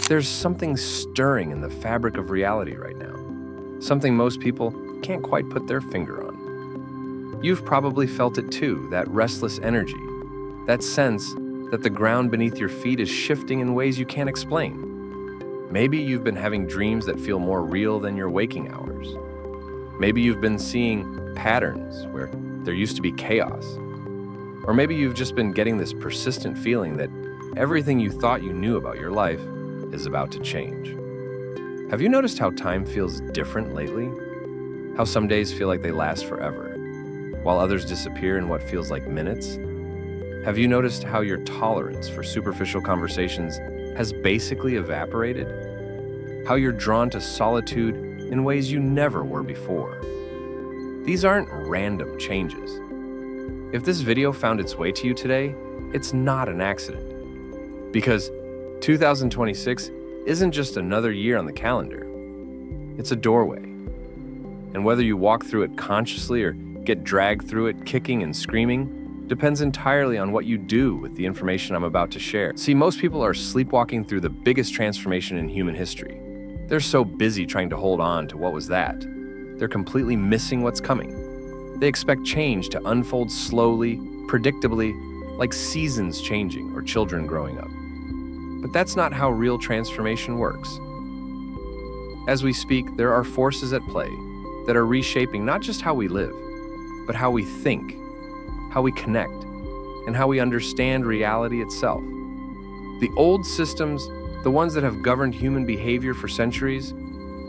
There's something stirring in the fabric of reality right now, something most people can't quite put their finger on. You've probably felt it too, that restless energy, that sense that the ground beneath your feet is shifting in ways you can't explain. Maybe you've been having dreams that feel more real than your waking hours. Maybe you've been seeing patterns where there used to be chaos. Or maybe you've just been getting this persistent feeling that everything you thought you knew about your life is about to change. Have you noticed how time feels different lately? How some days feel like they last forever, while others disappear in what feels like minutes? Have you noticed how your tolerance for superficial conversations has basically evaporated? How you're drawn to solitude in ways you never were before? These aren't random changes. If this video found its way to you today, it's not an accident. Because 2026 isn't just another year on the calendar. It's a doorway. And whether you walk through it consciously or get dragged through it kicking and screaming depends entirely on what you do with the information I'm about to share. See, most people are sleepwalking through the biggest transformation in human history. They're so busy trying to hold on to what was that. They're completely missing what's coming. They expect change to unfold slowly, predictably, like seasons changing or children growing up. But that's not how real transformation works. As we speak, there are forces at play that are reshaping not just how we live, but how we think, how we connect, and how we understand reality itself. The old systems, the ones that have governed human behavior for centuries,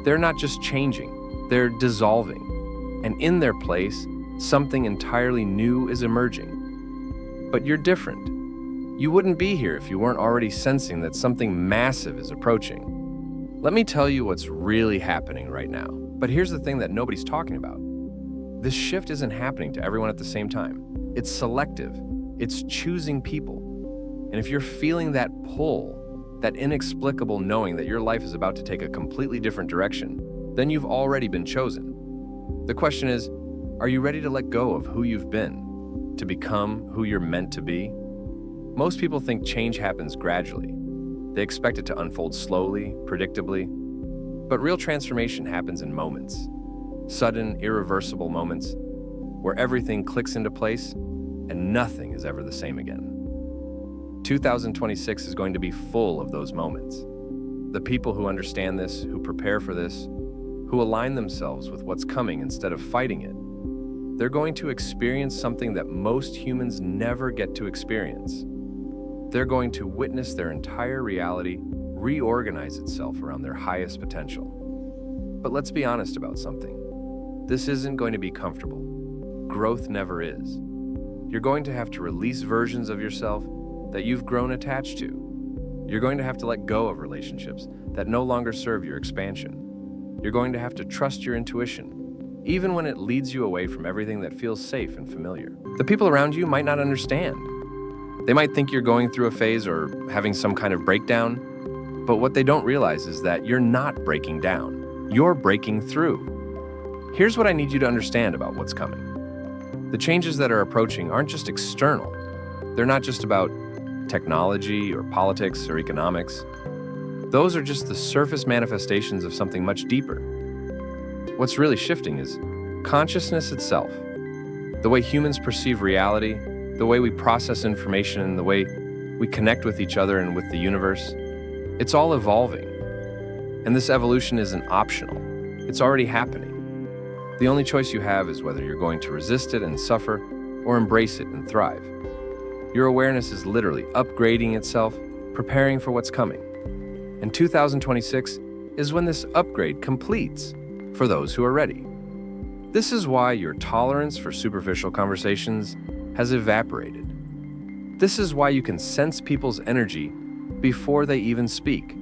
they're not just changing, they're dissolving. And in their place, something entirely new is emerging. But you're different. You wouldn't be here if you weren't already sensing that something massive is approaching. Let me tell you what's really happening right now. But here's the thing that nobody's talking about. This shift isn't happening to everyone at the same time. It's selective. It's choosing people. And if you're feeling that pull, that inexplicable knowing that your life is about to take a completely different direction, then you've already been chosen. The question is, are you ready to let go of who you've been, to become who you're meant to be? Most people think change happens gradually. They expect it to unfold slowly, predictably. But real transformation happens in moments. Sudden, irreversible moments where everything clicks into place and nothing is ever the same again. 2026 is going to be full of those moments. The people who understand this, who prepare for this, who align themselves with what's coming instead of fighting it, they're going to experience something that most humans never get to experience. They're going to witness their entire reality reorganize itself around their highest potential. But let's be honest about something. This isn't going to be comfortable. Growth never is. You're going to have to release versions of yourself that you've grown attached to. You're going to have to let go of relationships that no longer serve your expansion. You're going to have to trust your intuition, even when it leads you away from everything that feels safe and familiar. The people around you might not understand. They might think you're going through a phase or having some kind of breakdown, but what they don't realize is that you're not breaking down. You're breaking through. Here's what I need you to understand about what's coming. The changes that are approaching aren't just external. They're not just about technology or politics or economics. Those are just the surface manifestations of something much deeper. What's really shifting is consciousness itself. The way humans perceive reality, the way we process information, and the way we connect with each other and with the universe, it's all evolving. And this evolution isn't optional. It's already happening. The only choice you have is whether you're going to resist it and suffer or embrace it and thrive. Your awareness is literally upgrading itself, preparing for what's coming. And 2026 is when this upgrade completes for those who are ready. This is why your tolerance for superficial conversations has evaporated. This is why you can sense people's energy before they even speak.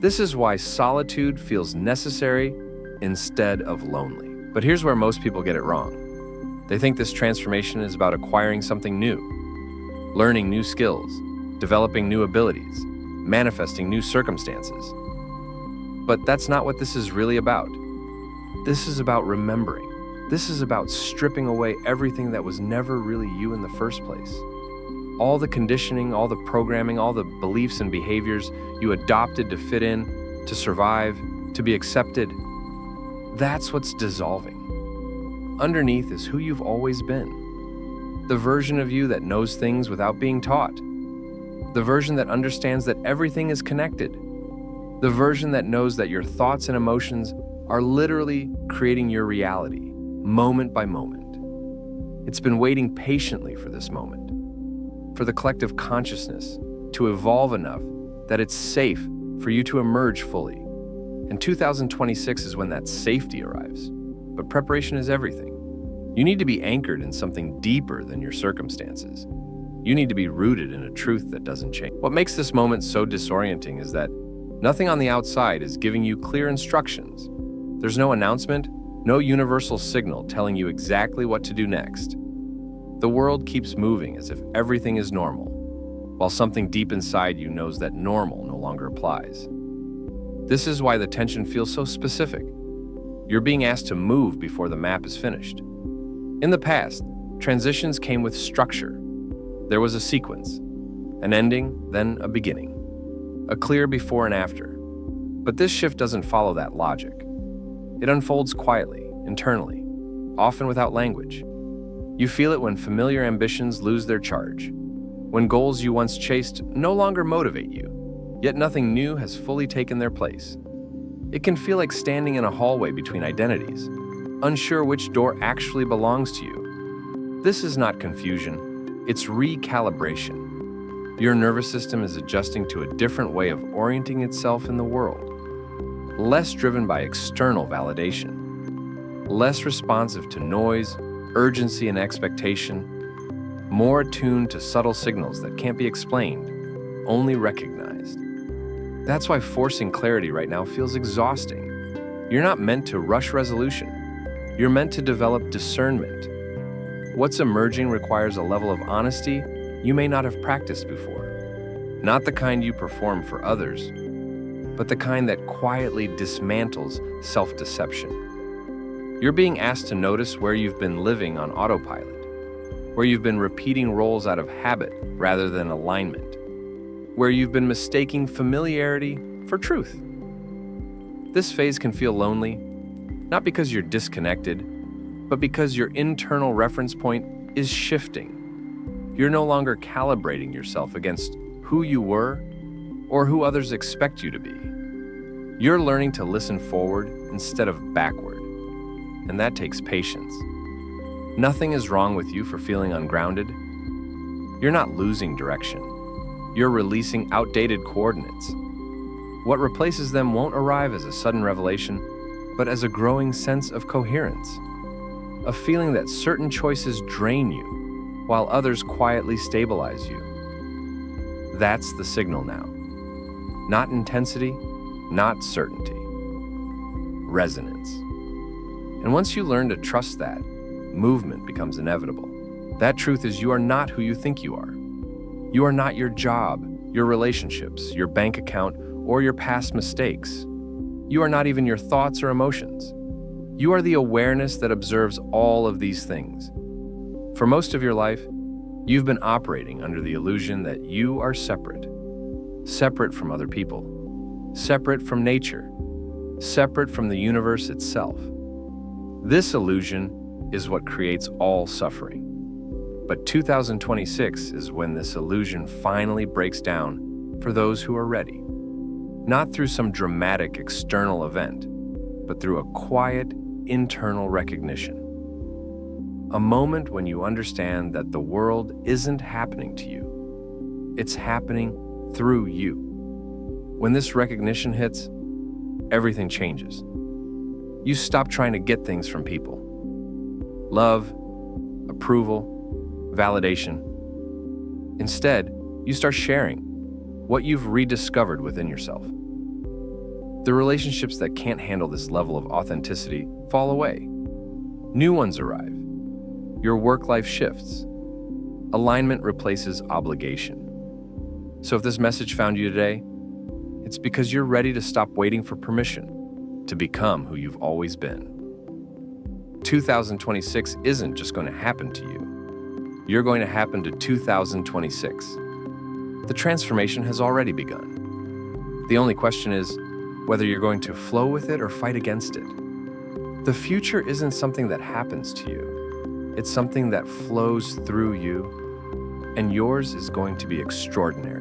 This is why solitude feels necessary instead of lonely. But here's where most people get it wrong. They think this transformation is about acquiring something new, learning new skills, developing new abilities, manifesting new circumstances. But that's not what this is really about. This is about remembering. This is about stripping away everything that was never really you in the first place. All the conditioning, all the programming, all the beliefs and behaviors you adopted to fit in, to survive, to be accepted, that's what's dissolving. Underneath is who you've always been. The version of you that knows things without being taught. The version that understands that everything is connected. The version that knows that your thoughts and emotions are literally creating your reality, moment by moment. It's been waiting patiently for this moment, for the collective consciousness to evolve enough that it's safe for you to emerge fully. And 2026 is when that safety arrives. But preparation is everything. You need to be anchored in something deeper than your circumstances. You need to be rooted in a truth that doesn't change. What makes this moment so disorienting is that nothing on the outside is giving you clear instructions. There's no announcement, no universal signal telling you exactly what to do next. The world keeps moving as if everything is normal, while something deep inside you knows that normal no longer applies. This is why the tension feels so specific. You're being asked to move before the map is finished. In the past, transitions came with structure. There was a sequence, an ending, then a beginning, a clear before and after. But this shift doesn't follow that logic. It unfolds quietly, internally, often without language. You feel it when familiar ambitions lose their charge, when goals you once chased no longer motivate you, yet nothing new has fully taken their place. It can feel like standing in a hallway between identities, unsure which door actually belongs to you. This is not confusion, it's recalibration. Your nervous system is adjusting to a different way of orienting itself in the world, less driven by external validation, less responsive to noise, urgency, and expectation, more attuned to subtle signals that can't be explained, only recognized. That's why forcing clarity right now feels exhausting. You're not meant to rush resolution. You're meant to develop discernment. What's emerging requires a level of honesty you may not have practiced before. Not the kind you perform for others, but the kind that quietly dismantles self-deception. You're being asked to notice where you've been living on autopilot, where you've been repeating roles out of habit rather than alignment, where you've been mistaking familiarity for truth. This phase can feel lonely, not because you're disconnected, but because your internal reference point is shifting. You're no longer calibrating yourself against who you were or who others expect you to be. You're learning to listen forward instead of backward, and that takes patience. Nothing is wrong with you for feeling ungrounded. You're not losing direction. You're releasing outdated coordinates. What replaces them won't arrive as a sudden revelation, but as a growing sense of coherence. A feeling that certain choices drain you, while others quietly stabilize you. That's the signal now. Not intensity, not certainty. Resonance. And once you learn to trust that, movement becomes inevitable. That truth is you are not who you think you are. You are not your job, your relationships, your bank account, or your past mistakes. You are not even your thoughts or emotions. You are the awareness that observes all of these things. For most of your life, you've been operating under the illusion that you are separate. Separate from other people. Separate from nature. Separate from the universe itself. This illusion is what creates all suffering. But 2026 is when this illusion finally breaks down for those who are ready. Not through some dramatic external event, but through a quiet internal recognition. A moment when you understand that the world isn't happening to you. It's happening through you. When this recognition hits, everything changes. You stop trying to get things from people. Love, approval, validation. Instead, you start sharing what you've rediscovered within yourself. The relationships that can't handle this level of authenticity fall away. New ones arrive. Your work life shifts. Alignment replaces obligation. So if this message found you today, it's because you're ready to stop waiting for permission to become who you've always been. 2026 isn't just going to happen to you. you're going to happen to 2026. The transformation has already begun. The only question is whether you're going to flow with it or fight against it. The future isn't something that happens to you. It's something that flows through you, and yours is going to be extraordinary.